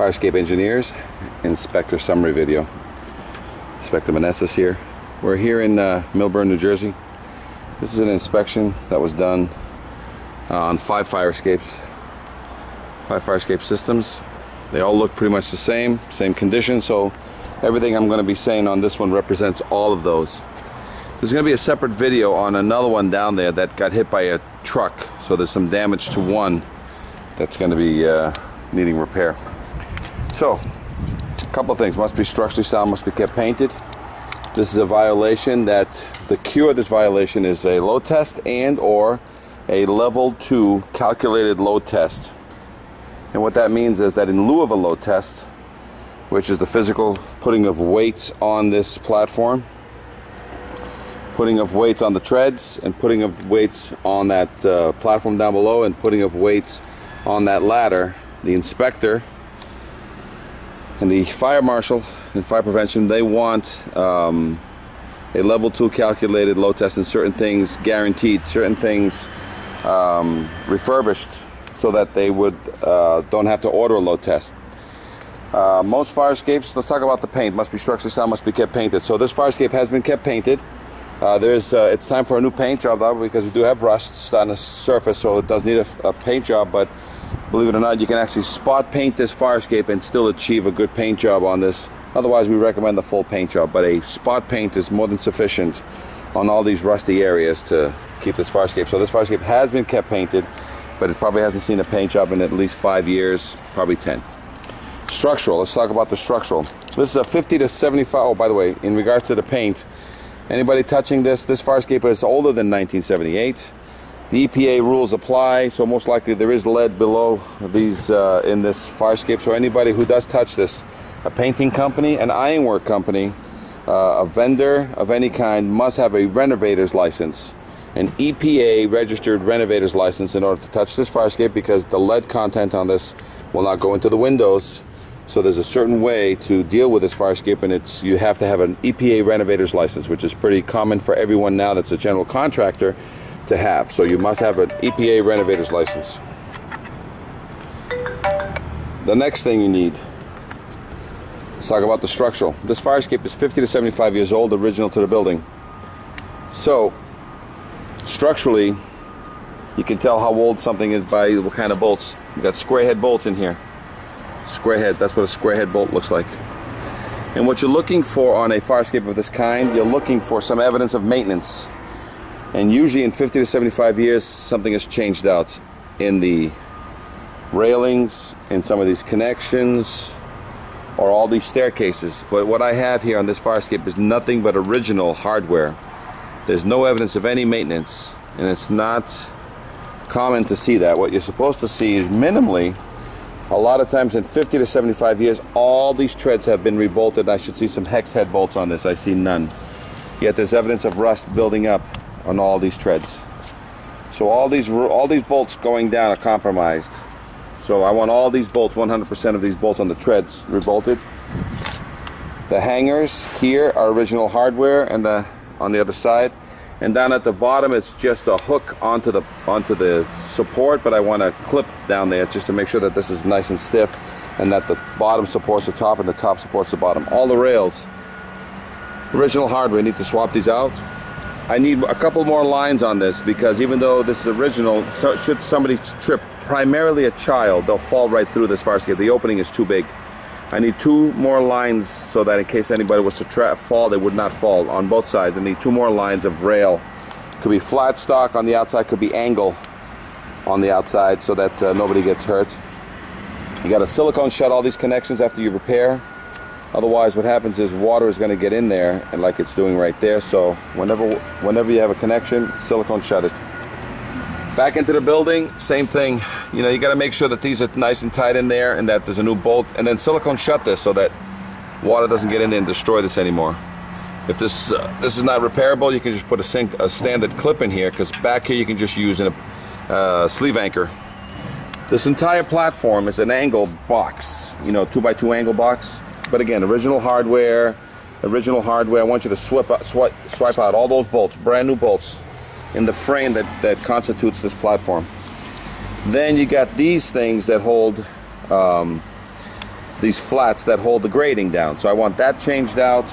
Fire Escape Engineers Inspector Summary Video. Inspector Meneses here. We're here in Millburn, New Jersey. This is an inspection that was done on 5 fire escapes. 5 fire escape systems. They all look pretty much the same condition, so everything I'm going to be saying on this one represents all of those. There's going to be a separate video on another one down there that got hit by a truck, so there's some damage to one that's going to be needing repair. So, a couple of things. Must be structurally sound, must be kept painted. This is a violation that the cure of this violation is a load test and or a level 2 calculated load test. And what that means is that in lieu of a load test, which is the physical putting of weights on this platform, putting of weights on the treads, and putting of weights on that platform down below, and putting of weights on that ladder, the inspector and the fire marshal and fire prevention, they want a level 2 calculated load test and certain things guaranteed, certain things refurbished, so that they would don't have to order a load test. Most fire escapes, let's talk about the paint, must be structurally sound, must be kept painted. So this fire escape has been kept painted. It's time for a new paint job though, because we do have rust starting to surface, so it does need a paint job. But believe it or not, you can actually spot paint this fire escape and still achieve a good paint job on this. Otherwise, we recommend the full paint job, but a spot paint is more than sufficient on all these rusty areas to keep this fire escape. So this fire escape has been kept painted, but it probably hasn't seen a paint job in at least 5 years, probably 10. Structural, let's talk about the structural. This is a 50 to 75, oh by the way, in regards to the paint, anybody touching this fire escape is older than 1978. The EPA rules apply, so most likely there is lead below these in this fire escape. So anybody who does touch this, a painting company, an ironwork company, a vendor of any kind must have a renovator's license, an EPA registered renovator's license in order to touch this fire escape, because the lead content on this will not go into the windows. So there's a certain way to deal with this fire escape, and you have to have an EPA renovator's license, which is pretty common for everyone now that's a general contractor to have. So you must have an EPA renovator's license. The next thing you need, let's talk about the structural. This fire escape is 50 to 75 years old, original to the building. So structurally, you can tell how old something is by what kind of bolts. You've got square head bolts in here. Square head, that's what a square head bolt looks like. And what you're looking for on a fire escape of this kind, you're looking for some evidence of maintenance. And usually in 50 to 75 years, something has changed out in the railings, in some of these connections, or all these staircases. But what I have here on this fire escape is nothing but original hardware. There's no evidence of any maintenance, and it's not common to see that. What you're supposed to see is minimally, a lot of times in 50 to 75 years, all these treads have been rebolted. I should see some hex head bolts on this. I see none. Yet there's evidence of rust building up on all these treads. So all these bolts going down are compromised. So I want all these bolts, 100% of these bolts on the treads, rebolted. The hangers here are original hardware, and on the other side. And down at the bottom, it's just a hook onto the support, but I want a clip down there just to make sure that this is nice and stiff, and that the bottom supports the top and the top supports the bottom. All the rails, original hardware. I need to swap these out. I need a couple more lines on this, because even though this is original, so should somebody trip, primarily a child, they'll fall right through this fire escape. The opening is too big. I need 2 more lines so that in case anybody was to fall, they would not fall on both sides. I need 2 more lines of rail. Could be flat stock on the outside, could be angle on the outside, so that nobody gets hurt. You got to silicone shut all these connections after you repair. Otherwise, what happens is water is going to get in there, and like it's doing right there. So whenever you have a connection, silicone shut it. Back into the building, same thing. You know, you got to make sure that these are nice and tight in there, and that there's a new bolt, and then silicone shut this so that water doesn't get in there and destroy this anymore. If this is not repairable, you can just put a standard clip in here, because back here you can just use a sleeve anchor. This entire platform is an angle box, you know, 2x2 angle box. But again, original hardware. I want you to swipe out all those bolts, brand new bolts, in the frame that constitutes this platform. Then you got these things that hold these flats that hold the grating down. So I want that changed out,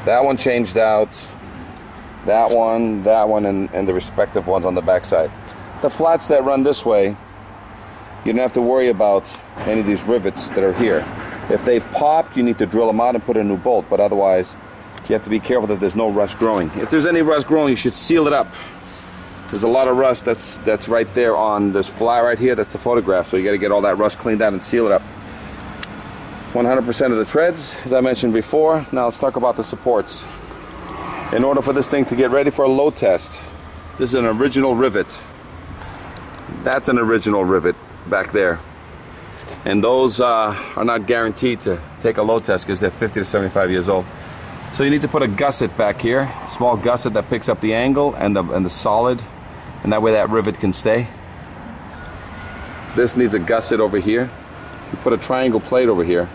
that one changed out, that one, and the respective ones on the back side. The flats that run this way, you don't have to worry about any of these rivets that are here. If they've popped, you need to drill them out and put a new bolt, but otherwise you have to be careful that there's no rust growing. If there's any rust growing, you should seal it up. There's a lot of rust that's right there on this flat right here. That's the photograph, so you got to get all that rust cleaned out and seal it up. 100% of the treads, as I mentioned before. Now let's talk about the supports. In order for this thing to get ready for a load test, this is an original rivet. That's an original rivet back there. And those are not guaranteed to take a load test because they're 50 to 75 years old. So you need to put a gusset back here, small gusset that picks up the angle and the solid, and that way that rivet can stay. This needs a gusset over here. If you put a triangle plate over here,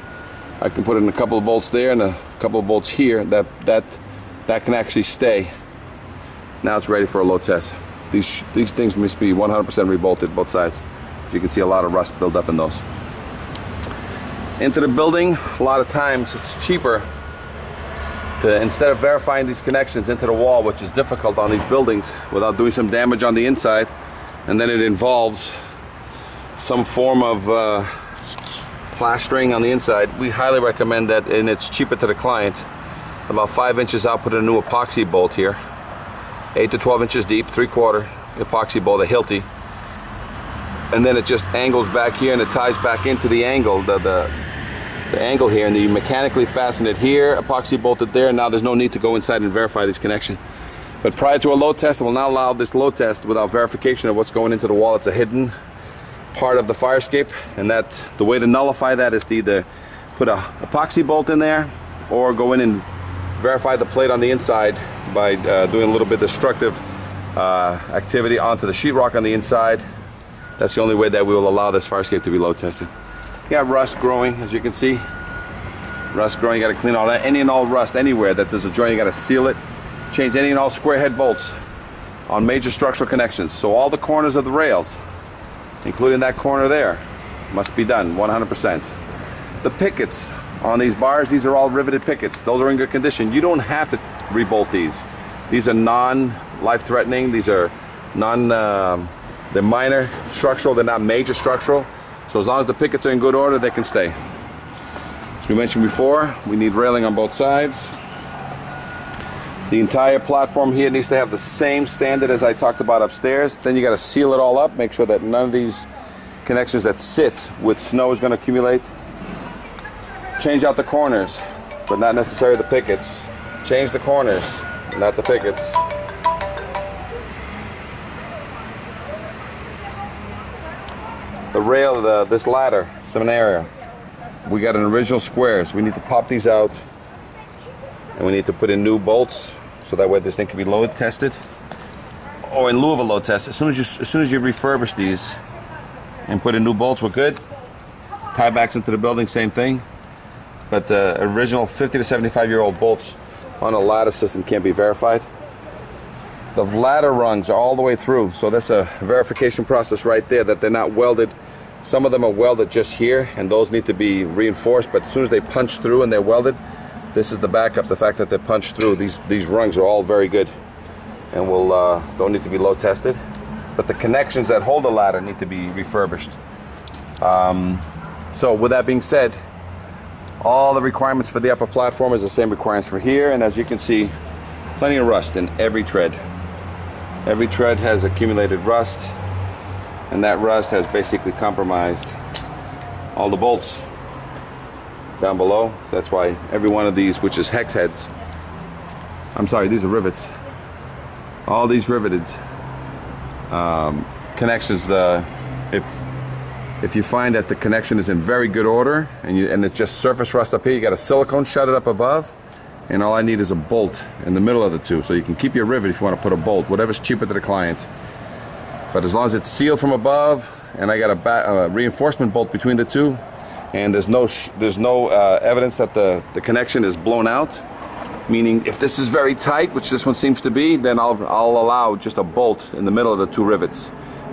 I can put in a couple of bolts there and a couple of bolts here. That can actually stay. Now it's ready for a load test. These things must be 100% rebolted, both sides. As you can see, a lot of rust build up in those. Into the building, a lot of times it's cheaper to, instead of verifying these connections into the wall, which is difficult on these buildings without doing some damage on the inside, and then it involves some form of plastering on the inside, we highly recommend that, and it's cheaper to the client, about 5 inches out, put in a new epoxy bolt here, 8 to 12 inches deep, 3/4 epoxy bolt, a Hilti, and then it just angles back here and it ties back into the angle, the angle here, and you mechanically fasten it here, epoxy bolted there, and now there's no need to go inside and verify this connection. But prior to a load test, it will not allow this load test without verification of what's going into the wall. It's a hidden part of the fire escape, and that the way to nullify that is to either put a epoxy bolt in there or go in and verify the plate on the inside by doing a little bit of destructive activity onto the sheetrock on the inside. That's the only way that we will allow this fire escape to be load tested. You got rust growing, as you can see. Rust growing, you got to clean all that. Any and all rust anywhere that there's a joint, you got to seal it. Change any and all square head bolts on major structural connections. So all the corners of the rails, including that corner there, must be done 100%. The pickets on these bars, these are all riveted pickets. Those are in good condition. You don't have to rebolt these. These are non-life-threatening. These are they're minor structural, they're not major structural. So as long as the pickets are in good order, they can stay. As we mentioned before, we need railing on both sides. The entire platform here needs to have the same standard as I talked about upstairs. Then you got to seal it all up, make sure that none of these connections that sit with snow is going to accumulate. Change out the corners, but not necessarily the pickets. Change the corners, not the pickets. The rail, this ladder, some area. We got an original squares. We need to pop these out, and we need to put in new bolts so that way this thing can be load tested. Or in lieu of a load test, as soon as you refurbish these and put in new bolts, we're good. Tiebacks into the building, same thing. But the original 50 to 75-year-old bolts on a ladder system can't be verified. The ladder rungs are all the way through, so that's a verification process right there that they're not welded. Some of them are welded just here, and those need to be reinforced, but as soon as they punch through and they're welded, this is the backup, the fact that they're punched through. These rungs are all very good and don't need to be load tested. But the connections that hold the ladder need to be refurbished. So with that being said, all the requirements for the upper platform is the same requirements for here, and as you can see, plenty of rust in every tread. Every tread has accumulated rust, and that rust has basically compromised all the bolts down below. That's why every one of these, which is hex heads, I'm sorry, these are rivets. All these riveted connections, if you find that the connection is in very good order and it's just surface rust up here, you got a silicone shut it up above, and all I need is a bolt in the middle of the two. So you can keep your rivet if you want to put a bolt, whatever's cheaper to the client. But as long as it's sealed from above, and I got a reinforcement bolt between the two, and there's no evidence that the connection is blown out, meaning if this is very tight, which this one seems to be, then I'll allow just a bolt in the middle of the two rivets.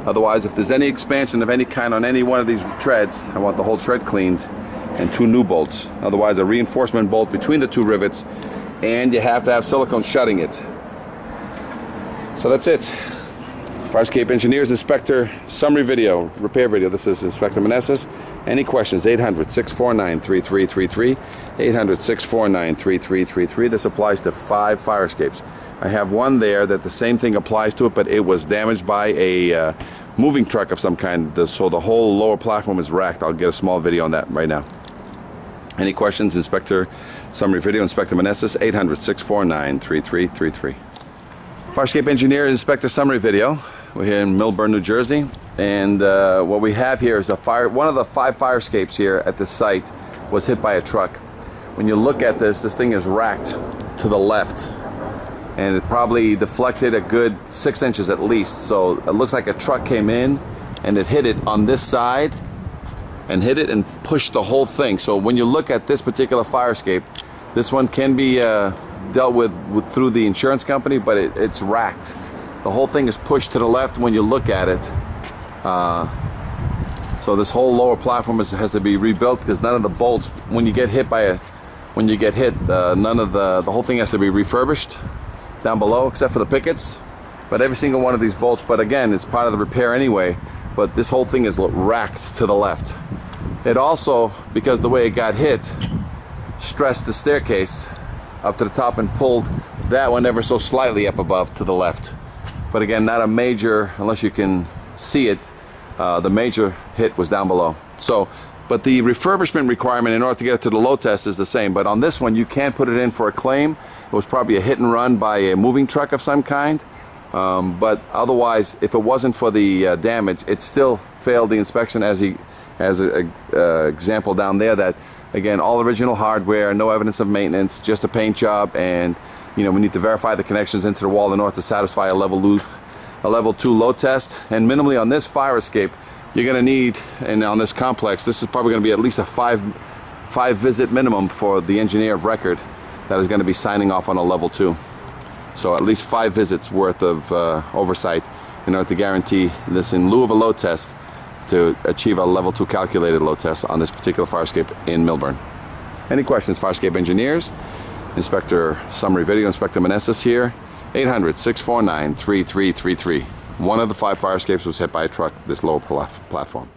Otherwise, if there's any expansion of any kind on any one of these treads, I want the whole tread cleaned and 2 new bolts. Otherwise, a reinforcement bolt between the 2 rivets, and you have to have silicone shutting it. So that's it. Fire escape engineers inspector summary video, repair video. This is Inspector Meneses. Any questions? 800-649-3333. 800-649-3333. This applies to 5 fire escapes. I have one there that the same thing applies to it, but it was damaged by a moving truck of some kind, so the whole lower platform is racked. I'll get a small video on that right now. Any questions? Inspector summary video, Inspector Meneses. 800-649-3333. Fire escape engineer inspector summary video. We're here in Millburn, New Jersey, and what we have here is one of the 5 fire escapes here at this site was hit by a truck. When you look at this thing is racked to the left, and it probably deflected a good 6 inches at least. So it looks like a truck came in and it hit it on this side and hit it and pushed the whole thing. So when you look at this particular fire escape, this one can be dealt with through the insurance company, but it's racked. The whole thing is pushed to the left when you look at it. So this whole lower platform has to be rebuilt, because none of the bolts, when you get hit none of the whole thing has to be refurbished down below, except for the pickets. But every single one of these bolts, but again, it's part of the repair anyway, but this whole thing is racked to the left. It also, because the way it got hit, stressed the staircase up to the top and pulled that one ever so slightly up above to the left. But again, not a major, unless you can see it, the major hit was down below. So, but the refurbishment requirement in order to get it to the load test is the same. But on this one, you can't put it in for a claim. It was probably a hit and run by a moving truck of some kind. But otherwise, if it wasn't for the damage, it still failed the inspection, as an example down there, that again, all original hardware, no evidence of maintenance, just a paint job, and we need to verify the connections into the wall in order to satisfy a level 2 load test. And minimally on this fire escape, you're going to need, and on this complex, this is probably going to be at least a five visit minimum for the engineer of record that is going to be signing off on a level 2. So at least 5 visits worth of oversight in order to guarantee this, in lieu of a load test, to achieve a level 2 calculated load test on this particular fire escape in Millburn. Any questions? Fire escape engineers, Inspector summary video, Inspector Meneses here. 800-649-3333. One of the 5 fire escapes was hit by a truck, this lower platform.